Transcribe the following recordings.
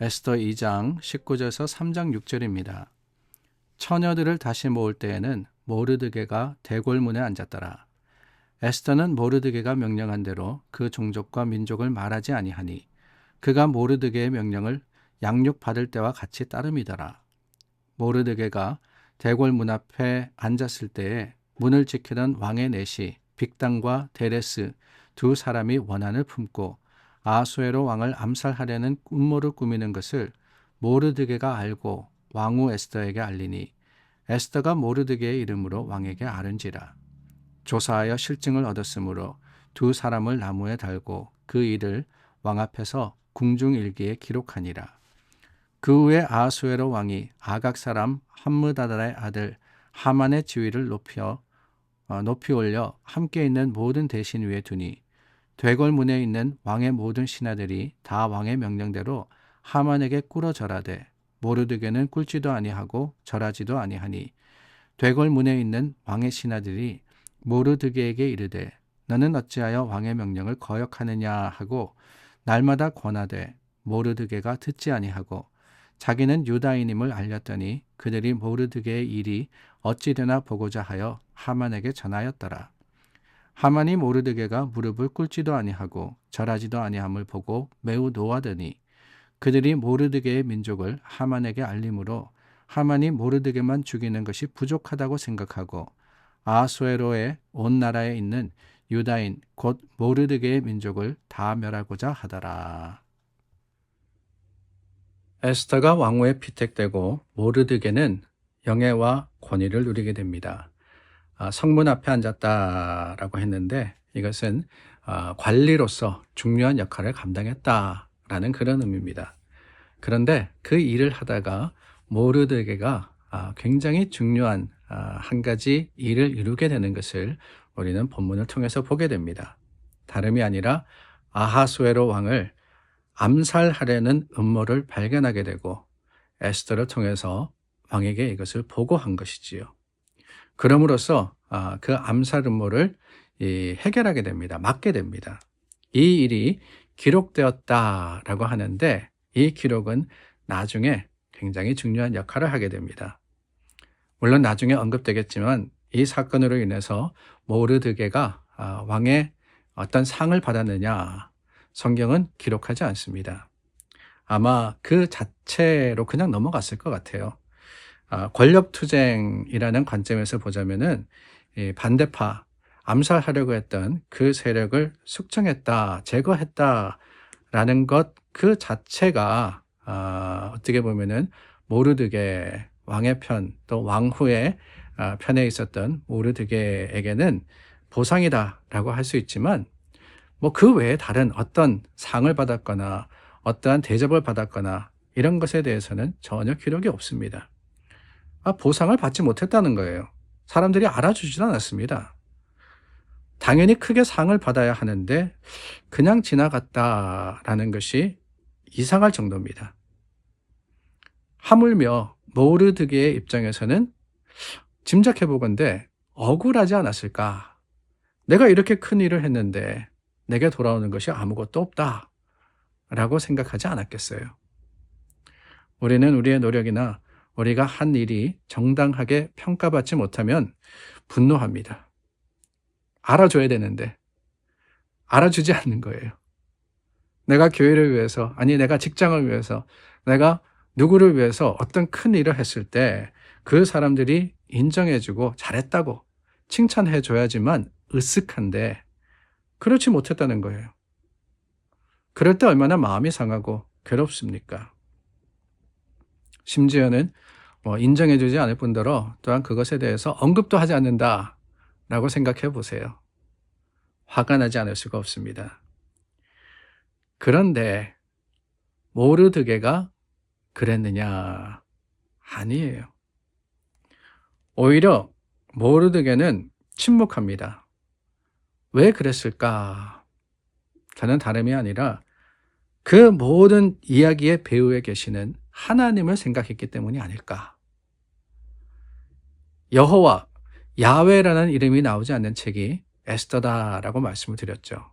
에스더 2장 19절에서 3장 6절입니다. 처녀들을 다시 모을 때에는 모르드게가 대궐문에 앉았더라. 에스더는 모르드게가 명령한 대로 그 종족과 민족을 말하지 아니하니 그가 모르드게의 명령을 양육받을 때와 같이 따름이더라. 모르드게가 대궐문 앞에 앉았을 때에 문을 지키던 왕의 내시 빅단과 데레스 두 사람이 원한을 품고 아수에로 왕을 암살하려는 음모를 꾸미는 것을 모르드게가 알고 왕후 에스더에게 알리니 에스더가 모르드게의 이름으로 왕에게 아른지라. 조사하여 실증을 얻었으므로 두 사람을 나무에 달고 그 일을 왕 앞에서 궁중일기에 기록하니라. 그 후에 아수에로 왕이 아각 사람 함므다다의 아들 하만의 지위를 높이 올려 함께 있는 모든 대신 위에 두니 되궐문에 있는 왕의 모든 신하들이 다 왕의 명령대로 하만에게 꿇어 절하되 모르드게는 꿇지도 아니하고 절하지도 아니하니 되궐문에 있는 왕의 신하들이 모르드게에게 이르되 너는 어찌하여 왕의 명령을 거역하느냐 하고 날마다 권하되 모르드게가 듣지 아니하고 자기는 유다인임을 알렸더니 그들이 모르드게의 일이 어찌 되나 보고자 하여 하만에게 전하였더라. 하만이 모르드게가 무릎을 꿇지도 아니하고 절하지도 아니함을 보고 매우 노하더니 그들이 모르드게의 민족을 하만에게 알림으로 하만이 모르드게만 죽이는 것이 부족하다고 생각하고 아수에로의 온 나라에 있는 유다인 곧 모르드게의 민족을 다 멸하고자 하더라. 에스더가 왕후에 피택되고 모르드게는 영예와 권위를 누리게 됩니다. 성문 앞에 앉았다라고 했는데 이것은 관리로서 중요한 역할을 감당했다라는 그런 의미입니다. 그런데 그 일을 하다가 모르드게가 굉장히 중요한 한 가지 일을 이루게 되는 것을 우리는 본문을 통해서 보게 됩니다. 다름이 아니라 아하수에로 왕을 암살하려는 음모를 발견하게 되고 에스더를 통해서 왕에게 이것을 보고한 것이지요. 그럼으로써 그 암살 음모를 해결하게 됩니다. 막게 됩니다. 이 일이 기록되었다라고 하는데 이 기록은 나중에 굉장히 중요한 역할을 하게 됩니다. 물론 나중에 언급되겠지만 이 사건으로 인해서 모르드게가 왕의 어떤 상을 받았느냐 성경은 기록하지 않습니다. 아마 그 자체로 그냥 넘어갔을 것 같아요. 권력투쟁이라는 관점에서 보자면은 반대파, 암살하려고 했던 그 세력을 숙청했다, 제거했다라는 것 그 자체가 어떻게 보면은 모르드게 왕의 편, 또 왕후의 편에 있었던 모르드게에게는 보상이다라고 할 수 있지만 뭐 그 외에 다른 어떤 상을 받았거나 어떠한 대접을 받았거나 이런 것에 대해서는 전혀 기록이 없습니다. 보상을 받지 못했다는 거예요. 사람들이 알아주지도 않았습니다. 당연히 크게 상을 받아야 하는데 그냥 지나갔다라는 것이 이상할 정도입니다. 하물며 모르드게의 입장에서는 짐작해보건대 억울하지 않았을까? 내가 이렇게 큰 일을 했는데 내게 돌아오는 것이 아무것도 없다 라고 생각하지 않았겠어요. 우리는 우리의 노력이나 우리가 한 일이 정당하게 평가받지 못하면 분노합니다. 알아줘야 되는데 알아주지 않는 거예요. 내가 교회를 위해서, 아니 내가 직장을 위해서, 내가 누구를 위해서 어떤 큰 일을 했을 때 그 사람들이 인정해주고 잘했다고 칭찬해줘야지만 으쓱한데 그렇지 못했다는 거예요. 그럴 때 얼마나 마음이 상하고 괴롭습니까? 심지어는 인정해주지 않을 뿐더러 또한 그것에 대해서 언급도 하지 않는다라고 생각해 보세요. 화가 나지 않을 수가 없습니다. 그런데 모르드게가 그랬느냐? 아니에요. 오히려 모르드게는 침묵합니다. 왜 그랬을까? 저는 다름이 아니라 그 모든 이야기의 배후에 계시는 하나님을 생각했기 때문이 아닐까. 여호와, 야훼라는 이름이 나오지 않는 책이 에스더다라고 말씀을 드렸죠.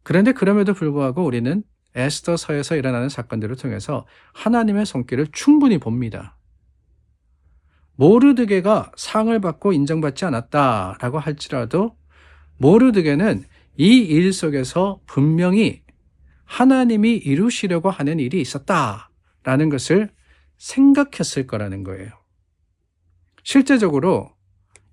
그런데 그럼에도 불구하고 우리는 에스더서에서 일어나는 사건들을 통해서 하나님의 손길을 충분히 봅니다. 모르드게가 상을 받고 인정받지 않았다라고 할지라도 모르드게는 이 일 속에서 분명히 하나님이 이루시려고 하는 일이 있었다라는 것을 생각했을 거라는 거예요. 실제적으로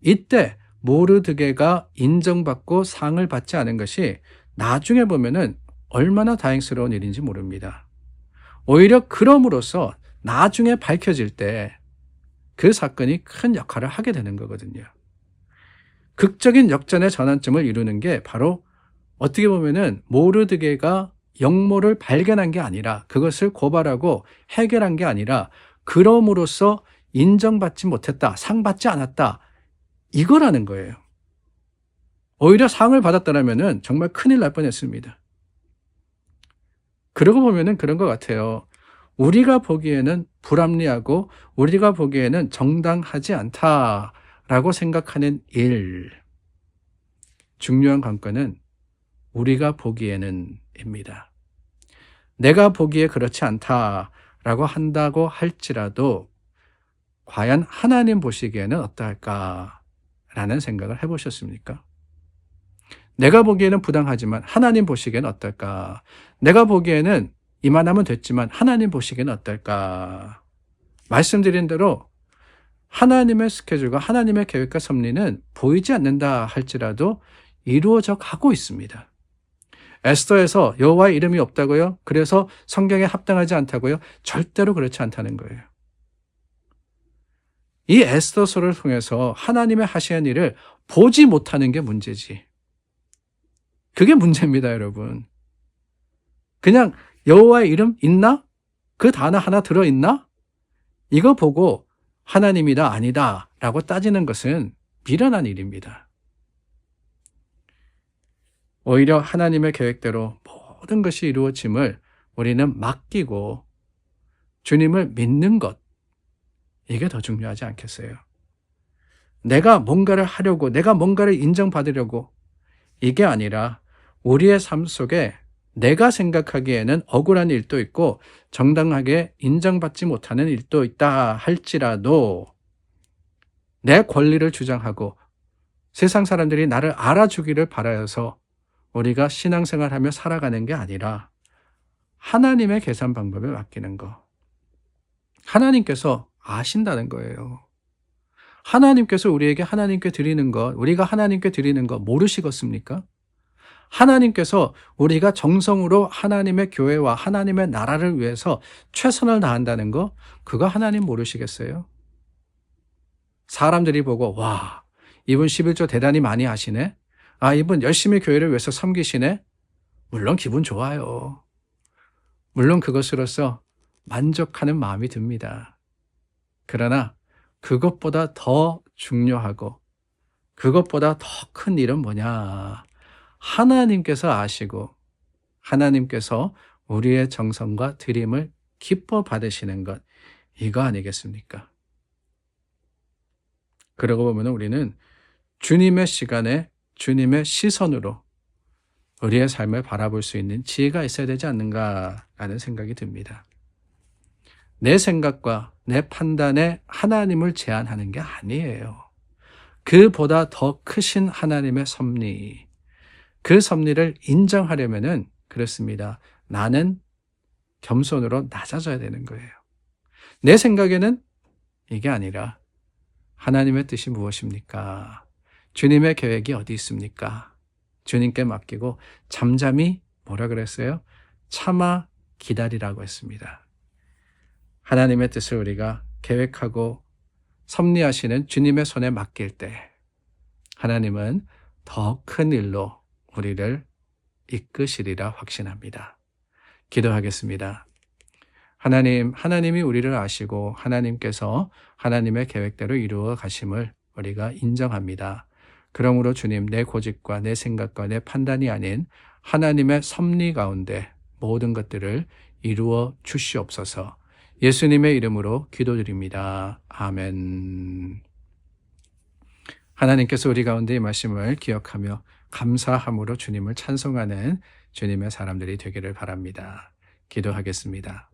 이때 모르드게가 인정받고 상을 받지 않은 것이 나중에 보면은 얼마나 다행스러운 일인지 모릅니다. 오히려 그럼으로써 나중에 밝혀질 때 그 사건이 큰 역할을 하게 되는 거거든요. 극적인 역전의 전환점을 이루는 게 바로 어떻게 보면은 모르드게가 역모를 발견한 게 아니라 그것을 고발하고 해결한 게 아니라 그럼으로써 인정받지 못했다, 상 받지 않았다 이거라는 거예요. 오히려 상을 받았더라면은 정말 큰일 날 뻔했습니다. 그러고 보면은 그런 것 같아요. 우리가 보기에는 불합리하고 우리가 보기에는 정당하지 않다라고 생각하는 일. 중요한 관건은 우리가 보기에는입니다. 내가 보기에 그렇지 않다라고 한다고 할지라도 과연 하나님 보시기에는 어떨까라는 생각을 해보셨습니까? 내가 보기에는 부당하지만 하나님 보시기에는 어떨까? 내가 보기에는 이만하면 됐지만 하나님 보시기에는 어떨까? 말씀드린 대로 하나님의 스케줄과 하나님의 계획과 섭리는 보이지 않는다 할지라도 이루어져 가고 있습니다. 에스더에서 여호와의 이름이 없다고요? 그래서 성경에 합당하지 않다고요? 절대로 그렇지 않다는 거예요. 이 에스더서를 통해서 하나님의 하시는 일을 보지 못하는 게 문제지. 그게 문제입니다, 여러분. 그냥 여호와의 이름 있나? 그 단어 하나 들어있나? 이거 보고 하나님이다 아니다 라고 따지는 것은 미련한 일입니다. 오히려 하나님의 계획대로 모든 것이 이루어짐을 우리는 맡기고 주님을 믿는 것, 이게 더 중요하지 않겠어요? 내가 뭔가를 하려고, 내가 뭔가를 인정받으려고 이게 아니라 우리의 삶 속에 내가 생각하기에는 억울한 일도 있고 정당하게 인정받지 못하는 일도 있다 할지라도 내 권리를 주장하고 세상 사람들이 나를 알아주기를 바라여서 우리가 신앙생활하며 살아가는 게 아니라 하나님의 계산 방법에 맡기는 거. 하나님께서 아신다는 거예요. 하나님께서 우리에게 하나님께 드리는 것, 우리가 하나님께 드리는 것 모르시겠습니까? 하나님께서 우리가 정성으로 하나님의 교회와 하나님의 나라를 위해서 최선을 다한다는 거, 그거 하나님 모르시겠어요? 사람들이 보고 와, 이분 11조 대단히 많이 하시네. 아, 이분 열심히 교회를 위해서 섬기시네. 물론 기분 좋아요. 물론 그것으로서 만족하는 마음이 듭니다. 그러나 그것보다 더 중요하고 그것보다 더 큰 일은 뭐냐? 하나님께서 아시고 하나님께서 우리의 정성과 드림을 기뻐 받으시는 것, 이거 아니겠습니까? 그러고 보면 우리는 주님의 시간에 주님의 시선으로 우리의 삶을 바라볼 수 있는 지혜가 있어야 되지 않는가라는 생각이 듭니다. 내 생각과 내 판단에 하나님을 제한하는 게 아니에요. 그보다 더 크신 하나님의 섭리, 그 섭리를 인정하려면은 그렇습니다. 나는 겸손으로 낮아져야 되는 거예요. 내 생각에는 이게 아니라 하나님의 뜻이 무엇입니까? 주님의 계획이 어디 있습니까? 주님께 맡기고 잠잠히 뭐라 그랬어요? 참아 기다리라고 했습니다. 하나님의 뜻을 우리가 계획하고 섭리하시는 주님의 손에 맡길 때 하나님은 더 큰 일로 우리를 이끄시리라 확신합니다. 기도하겠습니다. 하나님, 하나님이 우리를 아시고 하나님께서 하나님의 계획대로 이루어 가심을 우리가 인정합니다. 그러므로 주님, 내 고집과 내 생각과 내 판단이 아닌 하나님의 섭리 가운데 모든 것들을 이루어 주시옵소서. 예수님의 이름으로 기도드립니다. 아멘. 하나님께서 우리 가운데 이 말씀을 기억하며 감사함으로 주님을 찬송하는 주님의 사람들이 되기를 바랍니다. 기도하겠습니다.